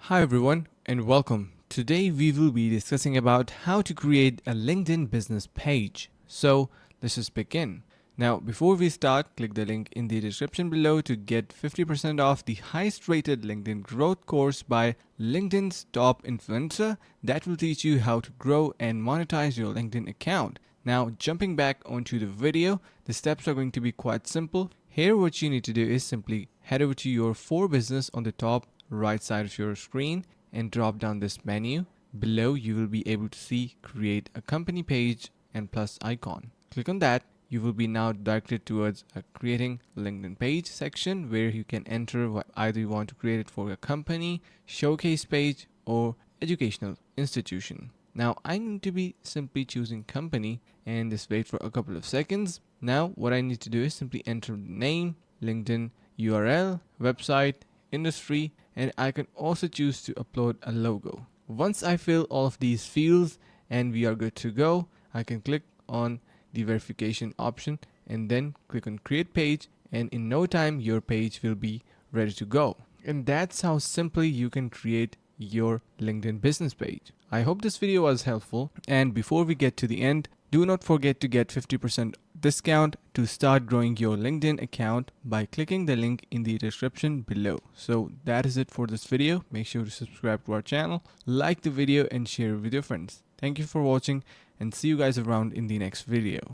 Hi everyone and welcome. Today we will be discussing about how to create a LinkedIn business page. So let's just begin. Now before we start, click the link in the description below to get 50% off the highest rated LinkedIn growth course by LinkedIn's top influencer that will teach you how to grow and monetize your LinkedIn account. Now jumping back onto the video, the steps are going to be quite simple. Here what you need to do is simply head over to your For Business on the top right side of your screen and drop down this menu. Below you will be able to see create a company page and plus icon. Click on that. You will be now directed towards a creating LinkedIn page section where you can enter either you want to create it for a company, showcase page or educational institution. Now I need to be simply choosing company and just wait for a couple of seconds. Now what I need to do is simply enter the name, LinkedIn URL, website, industry, and I can also choose to upload a logo. Once I fill all of these fields and we are good to go, I can click on the verification option and then click on create page, and in no time your page will be ready to go. And that's how simply you can create your LinkedIn business page. I hope this video was helpful, and before we get to the end, do not forget to get 50% discount to start growing your LinkedIn account by clicking the link in the description below. So that is it for this video. Make sure to subscribe to our channel, like the video and share it with your friends. Thank you for watching and see you guys around in the next video.